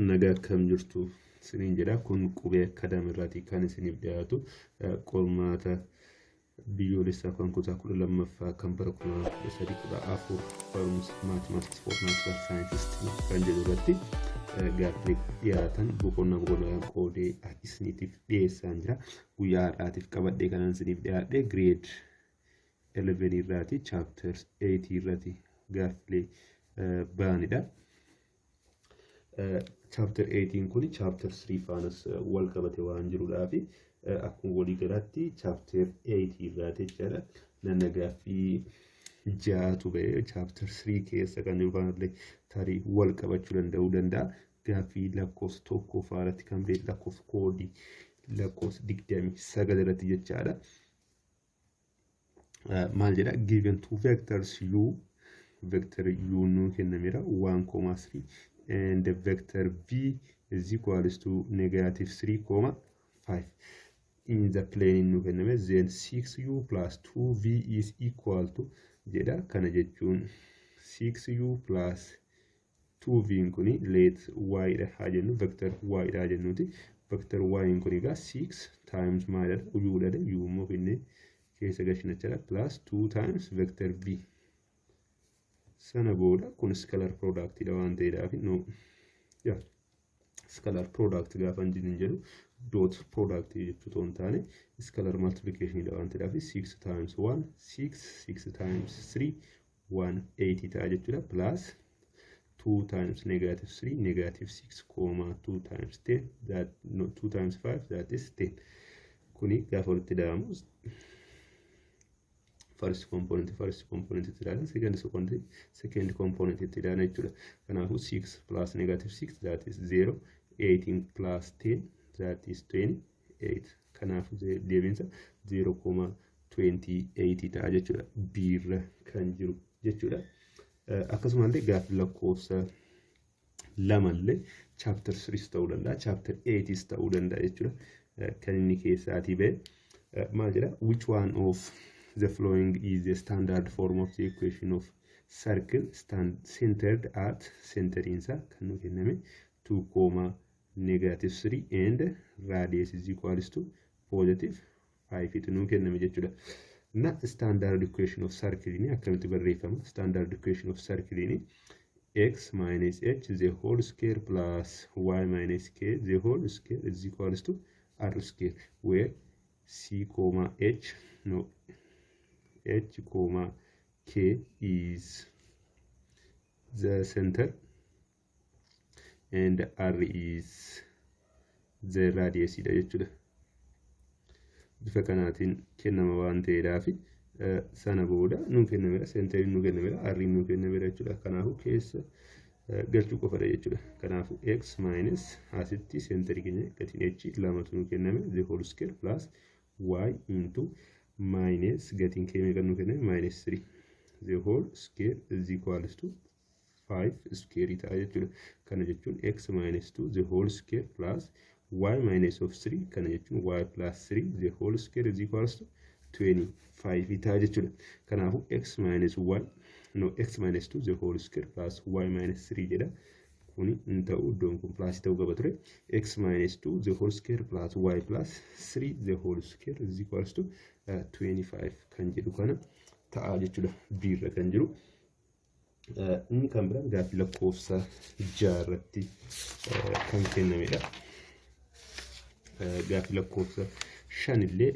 nagaa akkam jirtu isiniin jedha. Kun qubee akadamirraatii kan isiniif dhiyaatu qormaata biyyoolessaa kan kutaa 12ffaa kan bara 2014 barumsa maatimaatiks for naachuraal saayintistii kan jedhu irratti gaaffii dhiyaatan boqonnaa qoodee isiniitiif dhiyeessaan jira. Guyyaa har'aatiif qabadhee kanan isiniif dhiyaadhe grade 11 irraati chapter 8 irratti gaaffii baanidha. Chapter 18 kuni chapter 3 faanas wal qabate waan jiruudhaafi akkuma walii galaatti chapter 8 irraati jechuudha. Nanna gaaffii jaatu ba'ee chapter 3 keessa kan jiru tarii wal qabachuu danda'uu danda'a. Gaaffii lakkoofsa tokko faarratti kan ba'e lakkoofsa koodii lakkoofsa 29 irratti jechaadha. Maal jedha? Given two vectors u, vector u nu kennamira 1,3 and the vector v is equals to negative 3,5 in the plane nu kenname, then 6u plus 2v is equal to jedha. Kana jechuun 6u plus 2v kuni let y dha haa jennu, vector y dha jennuti. Vector y kuni egaa 6 times maal dha? U dha. U immoo finne keessa gashinachadha plus 2 times vector v. Sana booda kun scalar product dha waan ta'eedhaaf scalar product gaafa hin jedhu dot product jechuu ta'uu hin taane scalar multiplication dha waan ta'eedhaaf 6 times 1 6 times 3 180 ta'a jechuudha plus 2 times negative 3 negative 6 2 times 10 that 2 times 5 that is 10. Kuni gaafa walitti dhaabamu first component itti ilaala, second component itti ilaala jechuudha. Kanaafuu 6 plus negative 6 that is 0, 18 plus 10 that is 28. Kanaafuu deebiinsa 0,28 ta'a jechuudha. Biirra kan jiru jechuudha. Akkasumallee gaaffii lakkoofsa lamallee chapter 3 ta'uu danda'a, chapter 8 ta'uu danda'a jechuudha. Kan inni keessaatii ba'e maal jedha? Which one of the following is the standard form of the equation of circle centered at center insa kan nu kenname 2, negative 3 and radius is equals to positive 5 itu nu kenname jechuudha. Na standard equation of circle ini akkamitti barreeffama? Standard equation of circle ini x minus h the whole square plus y minus k the whole square is equals to r square, where c, h h, k is the center and r is the radius dha jechuudha. Bifa kanaatiin kennama waan ta'eedhaaf sana booda nu kennamera, center nu kennamera, r nu kennamera jechuudha. Kanaafuu keessa galchuu qofadha jechuudha. Kanaafuu x minus asitti center keenya gatiin h lamatu nu kenname the whole square plus y into minus gatiin keenya kan nu kenname minus 3 the whole square is equals to 5 square ta'a jechuudha. Kana jechuun x minus 2 the whole square plus y minus of 3 kana jechuun y plus 3 the whole square is equals to 25 ta'a jechuudha. Kanaafuu x minus 2 the whole square plus y minus 3 jedha. Kuni hin ta'u, iddoon kun plus ta'uu qaba ture. X minus 2 the whole square plus y plus 3 the whole square is equals to 25 kan jedhu kana ta'a jechuudha. Biirra kan jiru. Inni kan biraan gaaffii lakkoofsa 6 irratti kan kennamedha. Gaaffii lakkoofsa 5 illee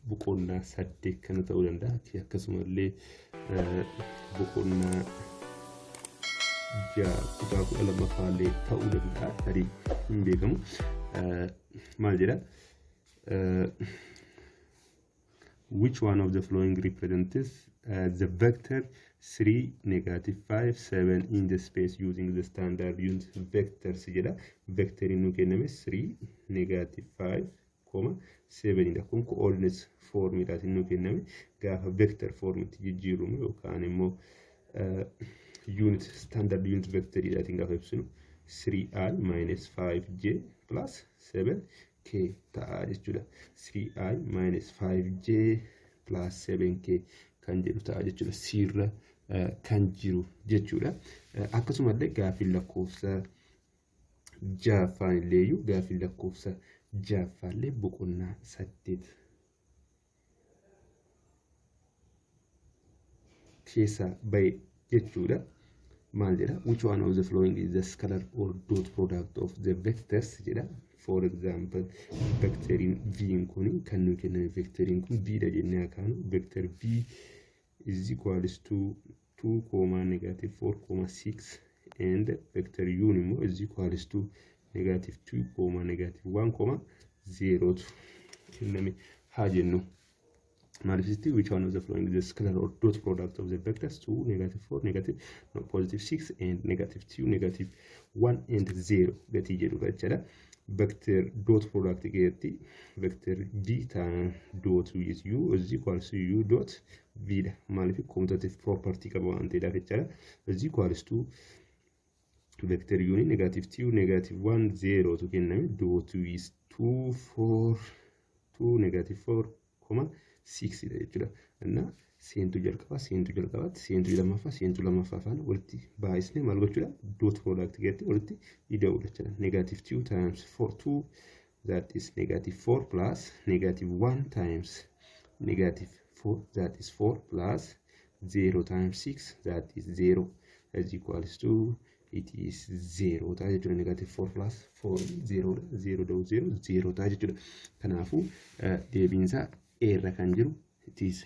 boqonnaa 8 kan ta'uu danda'a. Akkasumallee boqonnaa kutaa 12ffaallee ta'uu danda'a. Tarii hin beekamu. Maal jedha? Which one of the following represents the vector 3, negative 5, 7 in the space using the standard unit vectors jedha. Vector nu kenname 3, negative 5, 7 dha. Kun coordinates form dhaatiin nu kenname gaafa vector form itti jijjiirru yookaan immoo standard unit vector dhaatiin gaafa ibsinu 3i minus 5j plus 7k ta'a jechuudha. 3i minus 5j plus 7k kan jedhu ta'a jechuudha. Sirra kan jiru jechuudha. Akkasumallee gaaffii lakkoofsa ja'affaan illeeyyuu gaaffii lakkoofsa ja'affaallee boqonnaa 8 keessa bahe jechuudha. Maal jedha? Which one of the following is the scalar or dot product of the vectors jedha. For example, vectorin v kun kan nu kenname vectorin kun v dha jennee akaanu vector v is equals to 2, negative 4,6 and vector u immoo is equals to negative 2, negative 1,0 kenname haa jennu. Manifestly, which one of the following is the scalar or dot product of the vectors 2, negative 4, negative no, positive 6 and negative 2, negative 1 and 0 gati jedhu jechuudha. Vector dot product geetti vector v tan dot with u is equals to u dot v dha. Maaliif commutative property qaba waan ta'eedhaaf jechuudha. Is equals to vector u negative 2, negative 1, 0 tu kenname dot with 2, 4, 2, negative 4, 6 jechuudha. እና seentu jalqaba seentu lammaffaa faana walitti baay'isnee maal gochuudha? Dot product geetti walitti ida'uudha jechuudha. Negative 2 times 2 that is negative 4 plus negative 1 times negative 4 that is 4 plus 0 times 6 that is 0 is equals to it is 0 ta'a jechuudha. Negative 4 plus 4 0 0 ta'a jechuudha. Kanaafuu deebiinsaa irra kan jiru it is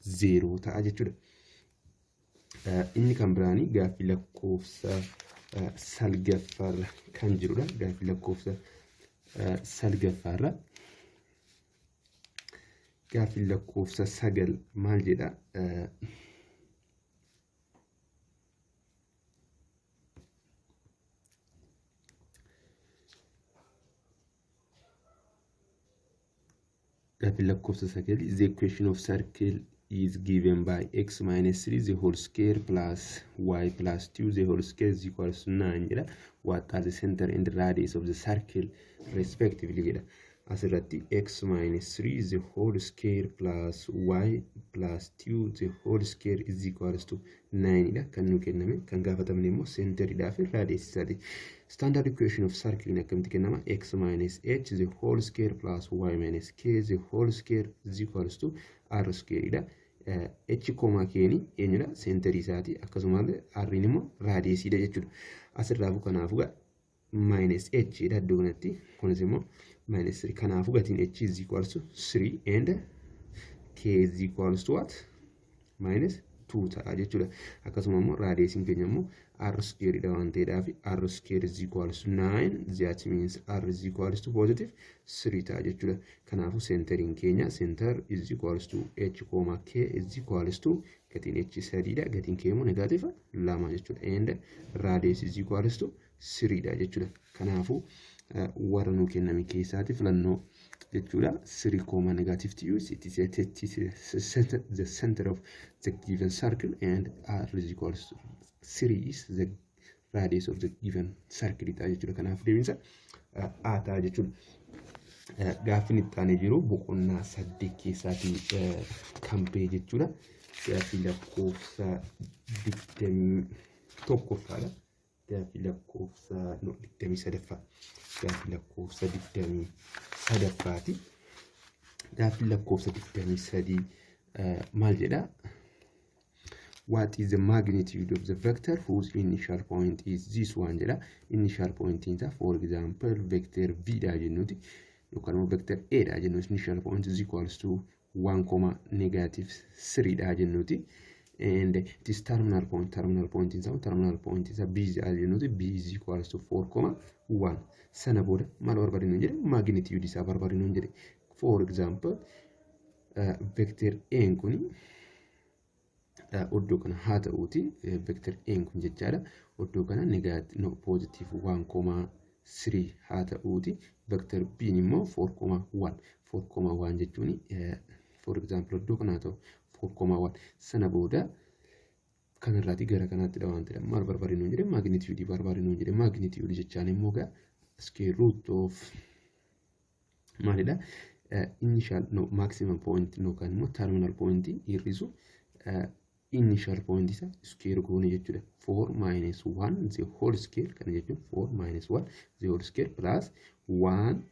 0 ta'a jechuudha. Inni kan biraanii gaaffii lakkoofsa salgaffaarra kan jirudha. Gaaffii lakkoofsa salgaffaarra gaaffii lakkoofsa 9 maal jedha? Gaaffii lakkoofsa 9 is the equation of circle is given by x minus 3 the whole square plus y plus 2 the whole square is equals to 9 jedha. What are the center and radius of the circle respectively jedha. Asirratti x minus 3 the whole square plus y plus 2 the whole square is equals to 9 dha. Kan nu kenname kan gaafatamne immoo centeridhaa fi radius isaati. Standard equation of circle akkamitti kennama? X minus h the whole square plus y minus k the whole square is equals to r square dha. H koma keeni eenyudha? Centerii isaati. Akkasumallee r immoo radius dha jechuudha. Asirraa kanaafu minus h dha iddoo kanatti. Kunis immoo minus 3. Kanaafu gatiin h is equals to 3 and k is equals to what? Minus 2 ta'a jechuudha. Akkasuma immoo radiusiin keenya immoo r square dha waan ta'eedhaaf r square is equals to 9 that means r is equals to positive 3 ta'a jechuudha. Kanaafu centeriin keenya center is equals to h, k is equals to gatiin h 3 dha gatiin k immoo negative 2 jechuudha. And radius is equals to 3 dha jechuudha. Kanaafu warra nu kenname keessaati filannoo jechuudha. 3, negative 2 it is the center of the given circle and r is equals to 3 is the radius of the given circle ta'a jechuudha. Kanaaf deebiinsa a ta'a jechuudha. Gaaffii itti aanee jiru boqonnaa 8 keessaatii kan bahe jechuudha. Gaaffii lakkoofsa 21ffaadha. Gaaffii lakkoofsa 23ffaa. Gaaffii lakkoofsa 23ffaati. Gaaffii lakkoofsa 23 maal jedha? What is the magnitude of the vector whose initial point is this one jedha. Initial point is for example vector v dha jennuti yookaan vector a dha jennu. Initial point is equals to 1, negative 3 dha jennuti. And this terminal point is a b dha jennuti. B is equals to 4, 1. Sana booda maal barbaadinu jedhe? Magnitude isaa barbaadinu jedhe. For example vector a kuni oddoo kana haa ta'uuti vector a kun jechaadha. Oddoo kana negative positive 1,3 haa ta'uuti. Vector b immoo 4,1 jechuun for example oddoo kana haa ta'u 4,1 sana booda kanarraati gara kanaatti dha waan ta'eef maal barbaadinu jedhe? Magnitude barbaadinu jedhe. Magnitude jechaan immoo square root of maalidha? Initial maximum point kan immoo terminal point hir'isu initial point isa square goone jechuudha. 4 minus 1 the whole square kana jechuun 4 minus 1 the whole square plus 1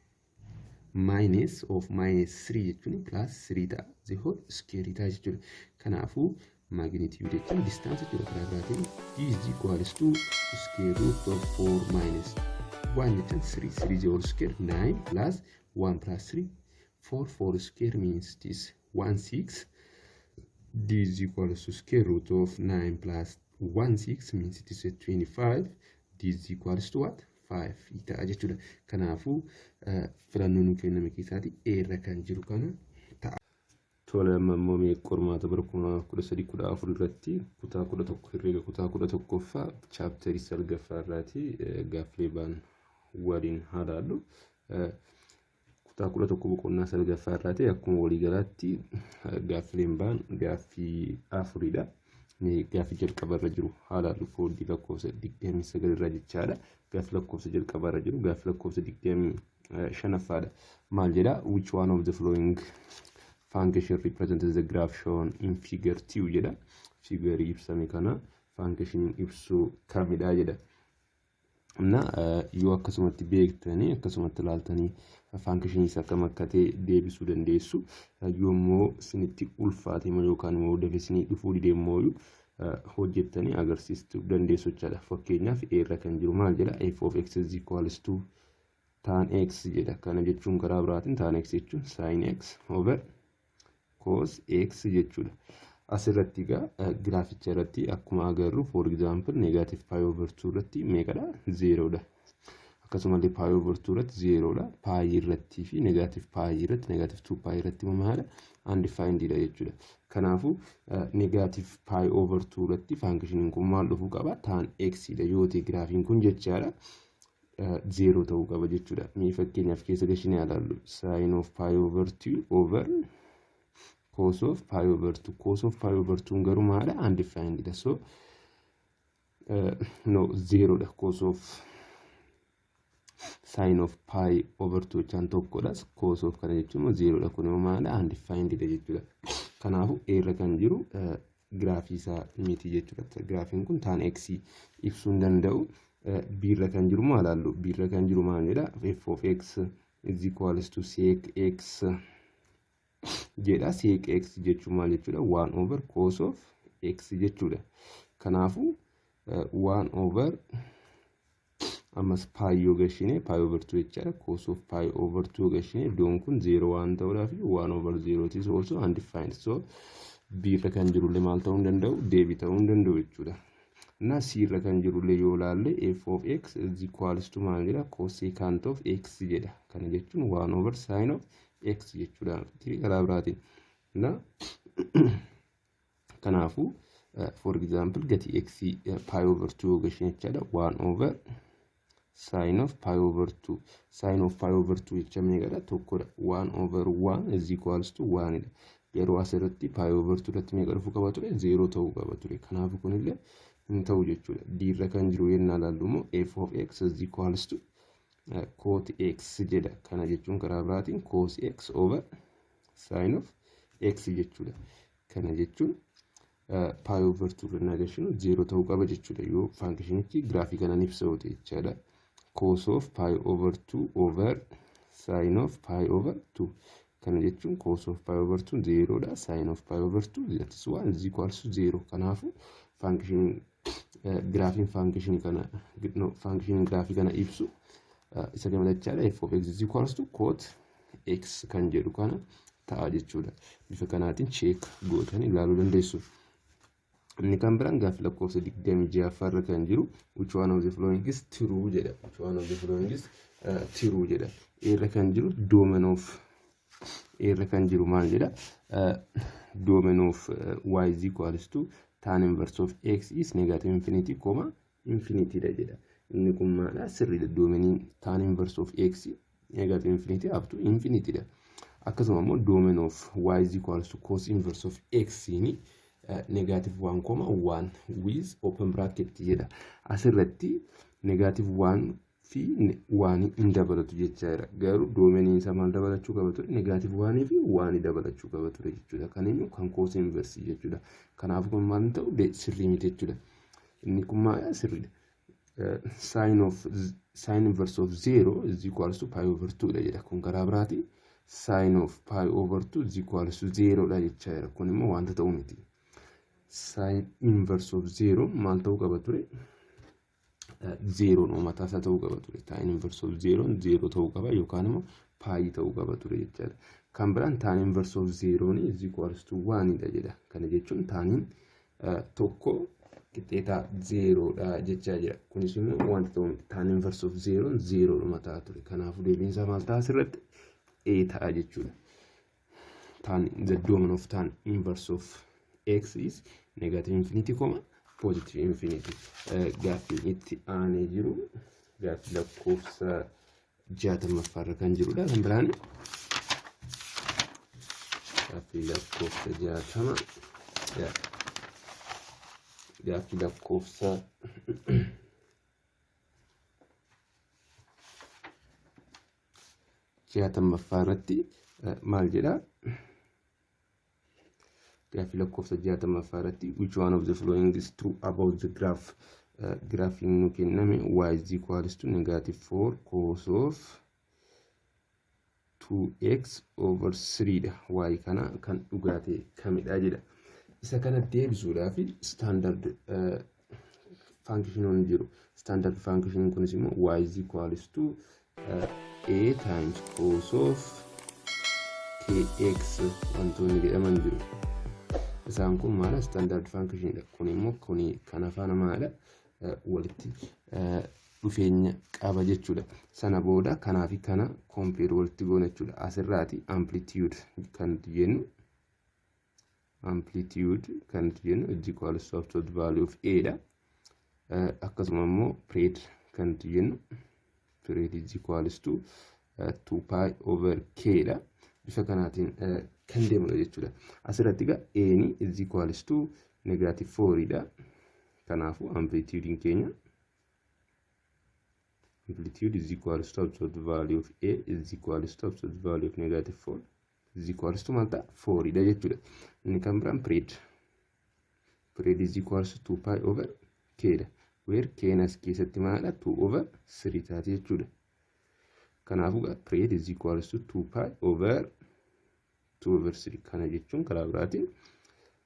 minus of minus 3 jechuun plus 3 ta'a the whole square ta'a jechuudha. Kanaafuu magnitude jechuun distance jechuudha. Karaa biraatiin is equals to square root of 4 minus 1 jechuun 3 the whole square 9 plus 1 plus 3 4 square means this 16. D is equals to square root of 9 plus 16 means it is a 25. D is equals to what? 5 ta'a jechuudha. Kanaafuu filannoon nu kenname keessaati irra kan jiru kana ta'a. Tola ammoo mee qormaata bara 2013-14 irratti kutaa 11 herreega kutaa 11ffaa chaapterii 9ffaa irraati gaaffilee ba'an waliin haalaallu. Kutaa 11 boqonnaa 9ffaa irraati akkuma waliigalaatti gaaffileen ba'an gaaffii 4dha. Gaaffii jalqaba irra jiru haalaallu fooddii lakkoofsa 29 irra jechaadha. Gaaffii lakkoofsa jalqaba irra jiru gaaffii lakkoofsa 25ffaadha. Maal jedha? Which one of the following function represents the graph shown in figure 2 jedha. Figure ibsame kana function ibsu kamidha jedha. Na yoo akkasumatti beektanii akkasumatti ilaaltanii function isa akkam akka ta'e deebisuu dandeessu. Yoommoo isinitti ulfaate yookaan immoo dafisanii dhufuu dideemmoo hojjettanii agarsiisuu dandeessu jechaadha. Fakkeenyaaf irra kan jiru maal jedha? F of x is equals to tan x jedha. Kana jechuun karaa biraatiin tan x jechuun sin x over cos x jechuudha. Asirratti egaa giraaficha irratti akkuma agarru for example negative pi over 2 irratti meeqadha? 0dha. Akkasumallee pi over 2 irratti 0dha. Pi irratti fi negative pi irratti negative 2 pi irratti maalidha? Undefined dha jechuudha. Kanaafuu negative pi over 2 irratti functionin kun maal dhufuu qaba? Tan x dha yoo ta'e giraafiin kun jechaadha 0 ta'uu qaba jechuudha. Mee fakkeenyaaf keessa gashinee ilaallu sin of pi over 2 over cos of pi over 2. Cos of pi over 2 garuu maadha? Undefined dha. So no 0 dha. Cos of sin of pi over 2 chan tokkodha. Cos of kana jechuun 0 dha. Kun maadha? Undefined dha jechuudha. Kanaafuu irra kan jiru graafii isaa miti jechuudha. Graafiin kun tan x ibsuu hin danda'u. B irra kan jiru maal ilaallu? B irra kan jiru maal jedha? F of x is equals to sec x jedha. Sec x jechuun maal jechuudha? 1 over cos of x jechuudha. Kanaafuu 1 over ammas pi yoo gashine pi over 2 jechaadha. Cos of pi over 2 gashine iddoon kun 0 waan ta'uudhaaf 1 over 0 is also undefined. So b irra kan jirullee maal ta'uu hin danda'u? Deebii ta'uu hin danda'u jechuudha. Na c irra kan jirullee yoo ilaalle f of x is equals to maal jedha? Cosecant of x jedha. Kana jechuun 1 over sin of x jechuudha. Karaa biraatiin na kanaafuu for example gati x pi over 2 gashine jechaadha 1 over sin of pi over 2. Sin of pi over 2 jecha meeqadha? Tokkodha. 1 over 1 is equals to 1 dha. Yeroo asirratti pi over 2 irratti meeqa dhufuu qaba ture? 0 ta'uu qaba ture. Kanaafuu kunillee hin ta'u jechuudha. D irra kan jiru yennaa ilaallu immoo f of x is equals to cot x jedha. Kana jechuun karaa biraatiin cos x over sin of x jechuudha. Kana jechuun pi over 2 irra nagashinu 0 ta'uu qaba jechuudha. Yoo functionichi graafii kanaan ibsa ta'e jechaadha. Cos of pi over 2 over sin of pi over 2. Kana jechuun cos of pi over 2 0 dha. Sin of pi over 2 that is 1 is equals to 0. Kanaafuu function graafiin function kana function graafii kana ibsu isa gamadachaadha. F of x is equals to cot x kan jedhu kana ta'a jechuudha. Bifa kanaatiin check gootanii ilaaluu dandeessu. Inni kan biraan gaaffii lakkoofsa 26 irra kan jiru which one of the following is true jedha. Which one of the following is true jedha. Irra kan jiru domain of irra kan jiru maal jedha? Domain of y is equals to tan inverse of x is negative infinity comma infinity dha jedha. Inni kun maadha? Sirriidha. Domainiin tan inverse of x negative infinity up to infinity dha. Akkasuma immoo domain of y is equals to cos inverse of x ni negative 1,1 with open bracket jedha. Asirratti negative 1 fi waan hin dabalatu jechaadha. Garuu doomeniin isaa maal dabalachuu qaba ture? Negaatif waanii fi waan dabalachuu qaba ture jechuudha. Kan eenyu kan koos inversii jechuudha. Kanaaf kun maal ta'u sirrii miti jechuudha. Inni kun maal sirriidha. Sin inverse of 0 is equals to pi over 2 dha jedha. Kun karaa biraati sin of pi over 2 is equals to 0 dha jechaadha. Kun immoo wanta ta'u miti. Sin inverse of 0 maal ta'uu qaba ture? 0 no mataa isaa ta'uu qaba ture. Tan inverse of 0 ta'uu qaba yookaan immoo pi ta'uu qaba ture jechaadha. Kan biraan tan inverse of 0 is equals to 1 dha jedha. Kana jechuun taaniin tokko qixxeetaa 0 dha jechaa jira. Kunis immoo wanta ta'u miti. Tan inverse of 0 no mataa ture. Kanaafuu deebiin isaa maal ta'a asirratti? A ta'a jechuudha. The domain of tan inverse of x is negative infinity, positive infinity. Gaaffii itti aanee jiru gaaffii lakkoofsa 60 kan jirudha. Kan biraan gaaffii lakkoofsa 60 gaaffii lakkoofsa 60 irratti maal jedha? Gaaffii lakkoofsa 60 irratti which one of the following is true about the graph? Graafiin nu kenname y is equals to negative 4 cos of 2x over 3 dha. Y kana kan dhugaa ta'e kamidha jedha. Isa kana deebisuudhaaf standard function jiru. Standard function kunis immoo y is equals to a times cos of kx wantoonni jedhaman jiru. Isaan kun maala standard function dha. Kun immoo kuni kan afaan maala walitti dhufeenya qaba jechuudha. Sana booda kanaa fi kana compare walitti goona jechuudha. Asirraati amplitude kan jennu is equals to absolute value of a dha. Akkasuma immoo period kan jennu period is equals to 2 pi over k dha. Bifa kanaatiin kan deemudha jechuudha. Asirratti egaa a is equals to negative 4 dha. Kanaafuu amplitude keenya amplitude is equals to absolute value of a is equals to absolute value of negative 4 is equals to maalta 4 dha jechuudha. Inni kan biraan period is equals to 2 pi over k dha. Where k as keessatti maala 2 over 3 taati jechuudha. Kanaafuu period is equals to 2 pi over 3 kana jechuun karaa biraatiin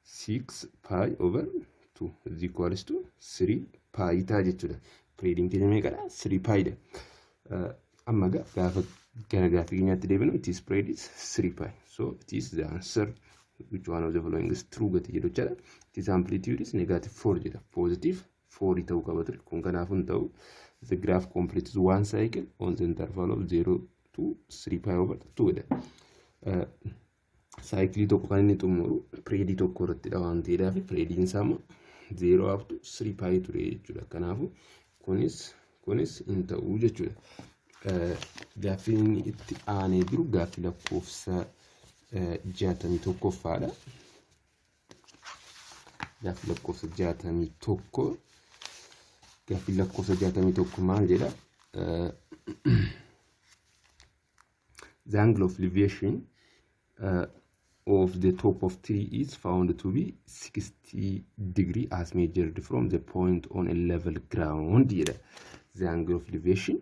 6 pi over 2 is equals to 3 pi ta'a jechuudha. Period keenya meeqadha? 3 pi dha. Amma gaafa gara gaaffii keenyaatti deebinu it is period is 3 pi. So it is the answer which one of the following is true gati jedhu jechuudha. It is amplitude is negative 4 jedha. Positive 4 ta'uu qaba ture. Kun kanaafuu ta'u the graph completes one cycle on the interval of 0 to 3 pi over 2 dha. Cycle tokko kan inni xumuru period tokko irratti dha waan ta'eedhaaf period isaa 0 up to 3 pi ture jechuudha. Kanaafuu kunis hin ta'u jechuudha. Gaaffiin itti aanee jiru gaaffii lakkoofsa 61ffaadha. Gaaffii lakkoofsa 61 gaaffii lakkoofsa 61 maal jedha? The angle of elevation of the top of tree is found to be 60 degree as measured from the point on a level ground. The angle of elevation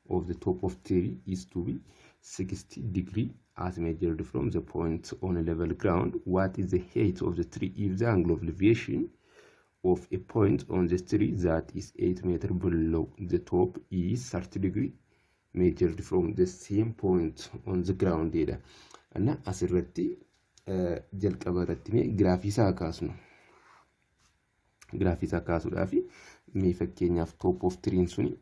of the top of tree is to be 60 degree as measured from the point on a level ground. What is the height of the tree if the angle of elevation of a point on the tree that is 8 meters below the top is 30 degree measured from the same point on the ground data. Anna asirratti jalqaba irratti graafii isaa kaasnu. Graafii isaa kaasuudhaaf mee fakkeenyaaf top of tree suni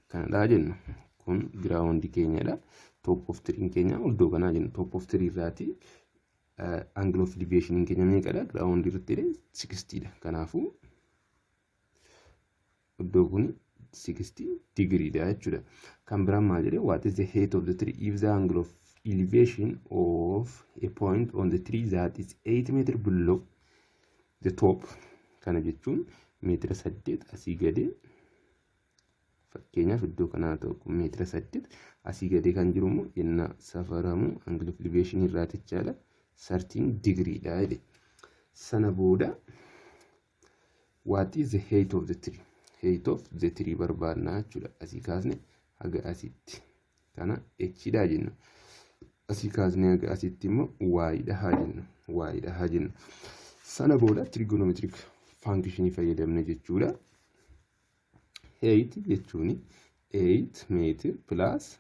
kanadha jennu. Kun ground keenyadha. Top of tree keenya iddoo kanaa jennu. Top of tree irraati angle of elevation keenya meeqadha? Ground irratti 60 dha. Kanaafuu iddoo kun 60 degree dha jechuudha. Kan biraan maal jedhee what is the height of the tree if the angle of elevation of a point on the tree that is 8 meters below the top. Kana jechuun meetira 8 asii gadi Fakkeenyaaf iddoo kanaa ta'u meetira 8 asii gadee kan jiru immoo yenna safaramu angle of elevation irraa jechaadha 13 degreedha jedhe. Sana booda what is the height of the tree? Height of the tree barbaadna jechuudha. Asii kaasne haga asitti kana h dha jenna. Asii kaasne haga asitti immoo y dha haa jenna. Sana booda trigonometric function fayyadamne jechuudha. Height jechuun 8 meetir plus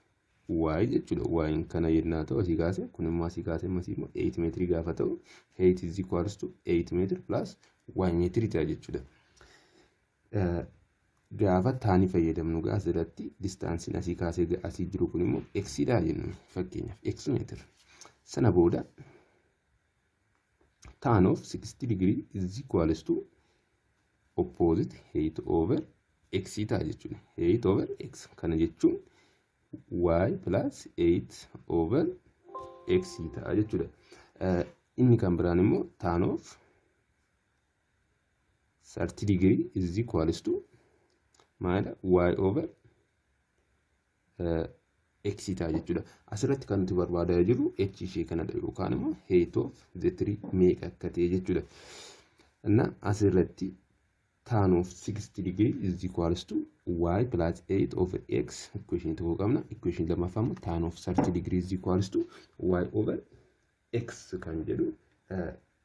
y jechuudha. Y kana yennaa ta'u asii kaase kun immoo asii kaase immoo 8 meetiri gaafa ta'u height is equals to 8 meetir plus y meetiri ta'a jechuudha. Gaafa taanii fayyadamnu asirratti distaansiin asii kaasee asii jiru kun immoo x dha jennu fakkeenyaaf x meetir. Sana booda tan of 60 degree is equals to opposite height over x ta'a jechuudha. Height over x kana jechuun y plus 8 over x ta'a jechuudha. Inni kan biraan immoo tan of 30 degree is equals to maala y over x ta'a jechuudha. Asirratti kan nuti barbaadaa jirru h ishee kanadha yookaan immoo height of the tree meeqa akka ta'e jechuudha. Inna asirratti tan of 60 degree is equals to y plus 8 over x equation tokko qabna. Equation lammaffaa immoo tan of 30 degree is equals to y over x kan jedhu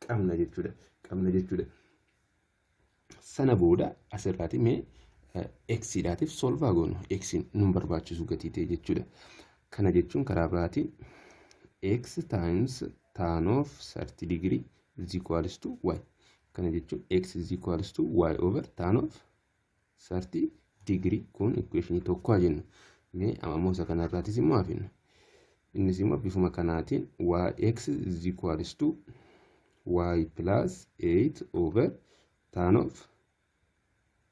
qabna jechuudha. Sana booda asirratti mee x dhaatiif solve goonu. X nun barbaachisu gatii ta'e jechuudha. Kana jechuun karaa biraatiin x times tan of 30 degree is equals to y. Kana jechuun x is equals to y over tan of 30 degree kun equation tokko jennu. Mee ammoo isa kanarraatis immoo hafinu. Innis immoo bifuma kanaatiin x is equals to y plus 8 over tan of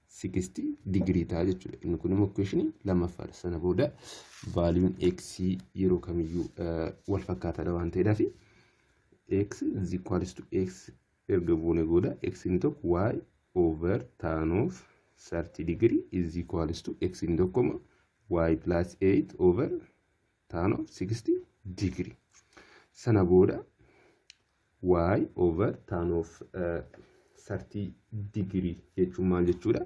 60 degree ta'a jechuudha. Inni kun immoo equation lammaffaadha. Sana booda valuun x yeroo kamiyyuu wal fakkaataadha waan ta'eedhaaf x is equals to x erga buune booda x inni tokko y over tan of 30 degree is equals to x inni tokko y plus 8 over tan of 60 degree. Sana booda y over tan of 30 degree jechuun maal jechuudha?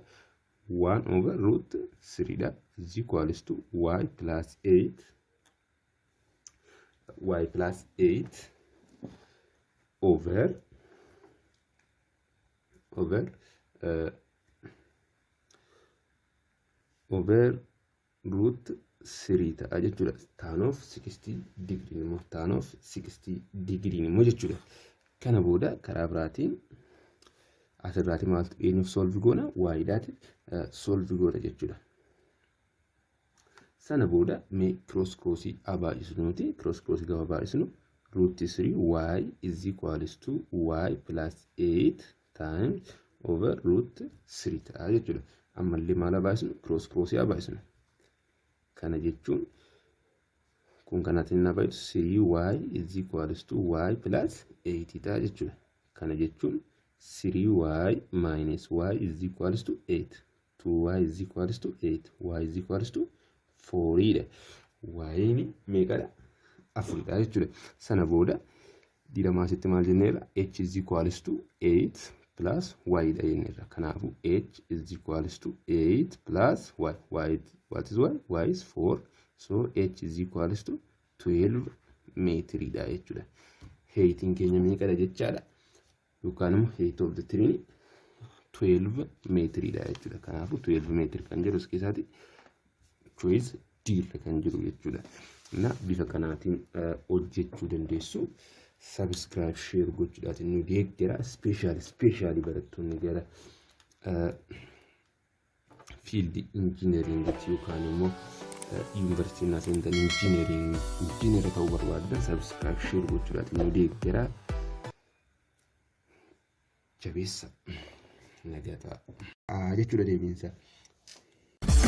1 over root 3 dha is equals to y plus 8 over root 3 ta'a jechuudha. Tan of 60 degree immoo tan of 60 degree immoo jechuudha. Kana booda karaa biraatiin asirratti maaltu eenyuuf solve goona? Y dhaatiif solve goona jechuudha. Sana booda mee cross crossii baay'isnu nuti. Cross crossii gaafa baay'isnu root 3 y is equals to y plus 8 times over root 3 ta'a jechuudha. Ammallee maal baay'isnu? Cross crossii baay'isnu. Kana jechuun kun kanaatiin na baay'isu 3y is equals to y plus 8 ta'a jechuudha. Kana jechuun 3y minus y is equals to 8. 2y is equals to 8. Y is equals to 4 dha. Y ni meeqadha? 4 dha jechuudha. Sana booda diidamaasitti maal jenneerra? H is equals to 8 plus y dha jenneerra. Kanaafuu h is equals to 8 plus y. What is y? Y is 4. So h is equals to 12 meetiri dha jechuudha. Heightiin keenya meeqadha jechaadha? Yookaan immoo height of the tree 12 meetiri dha jechuudha. Kanaafuu 12 meetiri kan jedhu as keessaatti choice D kan jiru jechuudha. Na bifa kanaatiin hojjechuu dandeessu. Subscribe, share gochuudhaatiin nu deeggara. Specially barattoonni gara field engineering yookaan immoo university na seentan engineer ta'uu barbaadan subscribe, share gochuudhaatiin nu deeggara. Jabeessa nagataa jechuudha deebiinsa.